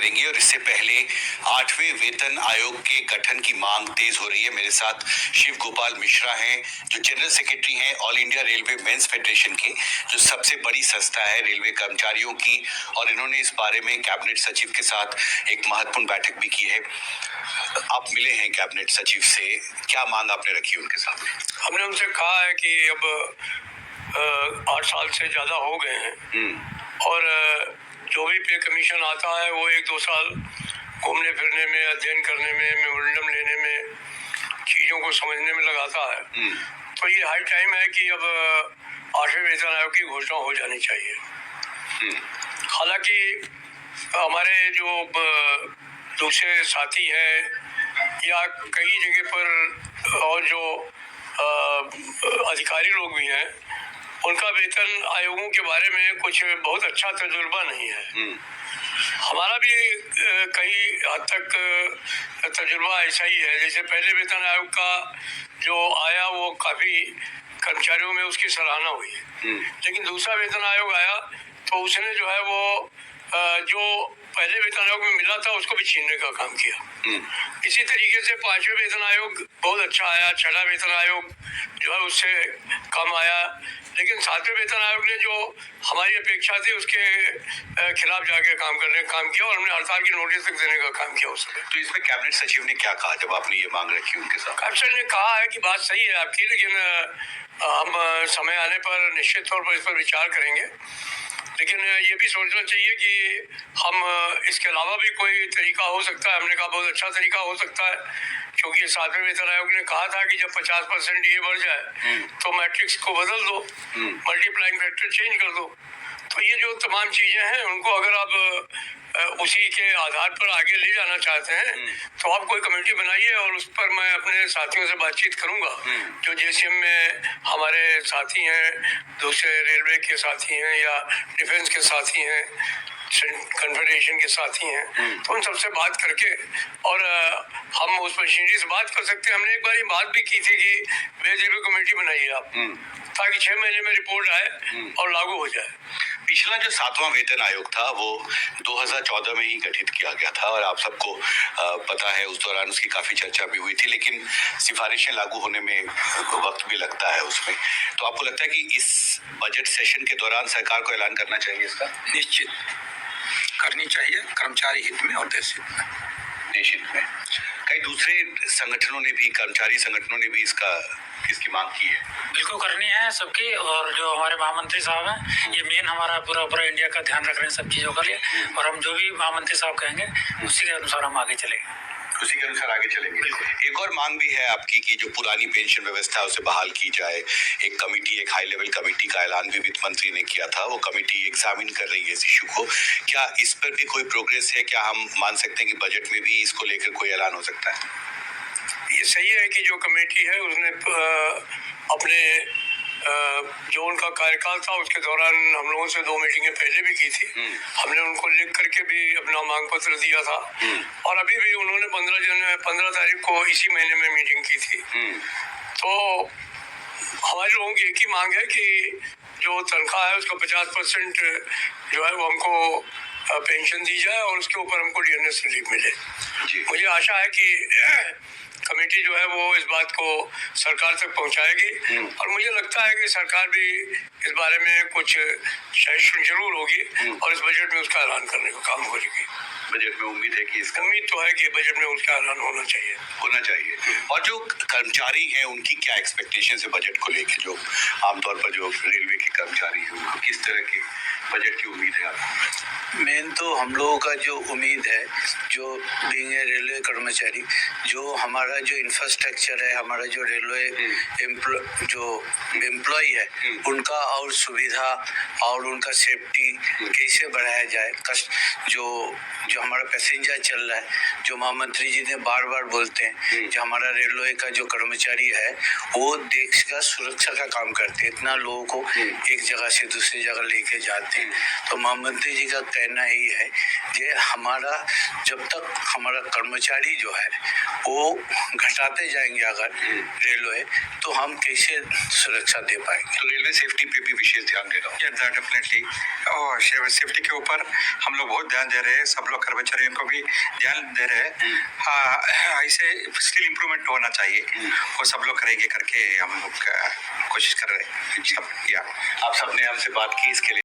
देंगे और इससे पहले 8वें वेतन आयोग के गठन की मांग तेज हो रही है। मेरे साथ शिव गोपाल मिश्रा हैं जो जनरल सेक्रेटरी हैं all India railway men's federation के, जो सबसे बड़ी संस्था है रेलवे कर्मचारियों की, और इन्होंने इस बारे में कैबिनेट सचिव के साथ एक महत्वपूर्ण बैठक भी की है। आप मिले हैं कैबिनेट सचिव से, क्या मांग आपने रखी उनके सामने? हमने उनसे कहा है कि अब 8 साल से ज्यादा हो गए हैं और जो भी पे कमीशन आता है वो 1-2 साल घूमने फिरने में, अध्ययन करने में, मेमोरेंडम लेने में, चीज़ों को समझने में लगाता है। तो ये हाई टाइम है कि अब 8वें वेतन आयोग की घोषणा हो जानी चाहिए। हालांकि हमारे जो दूसरे साथी हैं या कई जगह पर और जो अधिकारी लोग भी हैं, उनका वेतन आयोगों के बारे में कुछ बहुत अच्छा तजुर्बा नहीं है। हमारा भी कई हद तक तजुर्बा ऐसा ही है। जैसे पहले वेतन आयोग का जो आया वो काफ़ी कर्मचारियों में उसकी सराहना हुई, लेकिन दूसरा वेतन आयोग आया तो उसने जो है वो जो पहले वेतन आयोग में मिला था उसको भी छीनने का काम किया। इसी तरीके से 5वें वेतन आयोग बहुत अच्छा आया, 6वां वेतन आयोग जो है उससे कम आया, लेकिन 7वें वेतन आयोग ने जो हमारी अपेक्षा थी उसके खिलाफ जाके काम किया और हमने हड़ताल की नोटिस तक देने का काम किया उसमें। तो इसमें कैबिनेट सचिव ने क्या कहा जब आपने ये मांग रखी उनके साथ? कैबिनेट ने कहा है कि बात सही है आपकी, लेकिन हम समय आने पर निश्चित तौर पर इस पर विचार करेंगे। लेकिन ये भी सोचना चाहिए कि हम इसके अलावा भी कोई तरीका हो सकता है। हमने कहा बहुत अच्छा तरीका हो सकता है, क्योंकि 7वें वेतन आयोग ने कहा था कि जब 50% ये बढ़ जाए तो मैट्रिक्स को बदल दो, मल्टीप्लाइंग फैक्टर चेंज कर दो। तो ये जो तमाम चीज़ें हैं उनको अगर आप उसी के आधार पर आगे ले जाना चाहते हैं तो आप कोई कमेटी बनाइए और उस पर मैं अपने साथियों से बातचीत करूंगा। जो जेसीएम में हमारे साथी हैं, दूसरे रेलवे के साथी हैं या डिफेंस के साथी हैं, कन्फेडरेशन के साथी हैं, तो उन सबसे बात करके और हम उस मशीनरी से बात कर सकते हैं। हमने एक बार ये बात भी की थी कि वेज रिव्यू कमेटी बनाइए आप, ताकि 6 महीने में रिपोर्ट आए और लागू हो जाए। पिछला जो 7वां वेतन आयोग था वो 2014 में ही गठित किया गया था और आप सबको पता है उस दौरान उसकी काफी चर्चा भी हुई थी, लेकिन सिफारिशें लागू होने में वक्त भी लगता है उसमें। तो आपको लगता है कि इस बजट सेशन के दौरान सरकार को ऐलान करना चाहिए इसका? निश्चित करनी चाहिए, कर्मचारी हित में और देश हित में। देश हित में कई दूसरे संगठनों ने भी, कर्मचारी संगठनों ने भी इसकी मांग की है। बिल्कुल करनी है सबकी, और जो हमारे महामंत्री साहब हैं ये मेन हमारा पूरा इंडिया का ध्यान रख रहे हैं सब चीज़ों के लिए, और हम जो भी महामंत्री साहब कहेंगे उसी के अनुसार हम आगे चलेंगे। उसी के अनुसार आगे चलेंगे। एक और मांग भी है आपकी कि जो पुरानी पेंशन व्यवस्था है उसे बहाल की जाए। एक कमेटी, एक हाई लेवल कमेटी का ऐलान भी वित्त मंत्री ने किया था, वो कमेटी एग्जामिन कर रही है इस इशू को। क्या इस पर भी कोई प्रोग्रेस है? क्या हम मान सकते हैं कि बजट में भी इसको लेकर कोई ऐलान हो सकता है? ये सही है कि जो कमेटी है उसने अपने जो उनका कार्यकाल था उसके दौरान हम लोगों से 2 मीटिंगें पहले भी की थी। हमने उनको लिख करके भी अपना मांग पत्र दिया था और अभी भी उन्होंने 15 तारीख को इसी महीने में मीटिंग की थी। तो हमारे लोगों की एक ही मांग है कि जो तनख्वाह है उसका 50% जो है वो हमको पेंशन दी जाए और उसके ऊपर हमको डीएनएस रिलीफ मिले। मुझे आशा है कि कमेटी जो है वो इस बात को सरकार तक पहुंचाएगी और मुझे लगता है कि सरकार भी इस बारे में कुछ सहिष्णु जरूर होगी और इस बजट में उसका ऐलान करने का काम करेगी। बजट में उम्मीद है कि इसका, उम्मीद तो है कि बजट में उसका ऐलान होना चाहिए। और जो कर्मचारी हैं उनकी क्या एक्सपेक्टेशन है बजट को लेकर? जो आमतौर पर जो रेलवे के कर्मचारी हैं उनको किस तरह की बजट की उम्मीद है आपको? मेन तो हम लोगों का जो उम्मीद है, जो बीइंग ए रेलवे कर्मचारी, जो हमारा जो इंफ्रास्ट्रक्चर है, हमारा जो रेलवे जो एम्प्लॉय है उनका और सुविधा और उनका सेफ्टी कैसे बढ़ाया जाए। जो हमारा पैसेंजर चल रहा है, जो महामंत्री जी ने बार बार बोलते हैं, जो हमारा रेलवे का जो कर्मचारी है वो देश का सुरक्षा का काम करते हैं, इतना लोगों को एक जगह से दूसरी जगह लेके जाते हैं। तो महामंत्री जी का कहना यही है कि हमारा जब तक हमारा कर्मचारी जो है वो घटाते जाएंगे अगर रेलवे, तो हम कैसे सुरक्षा दे पाएंगे। तो रेलवे सेफ्टी पे भी विशेष ध्यान दे रहा हूँ। डेफिनेटली, और सेफ्टी के ऊपर हम लोग बहुत ध्यान दे रहे हैं। सब लोग कर्मचारियों को भी ध्यान दे रहे हैं। हाँ, ऐसे स्किल इम्प्रूवमेंट होना चाहिए, वो सब लोग करेंगे करके हम लोग कोशिश कर रहे हैं। सब या आप सबने हमसे बात की इसके लिए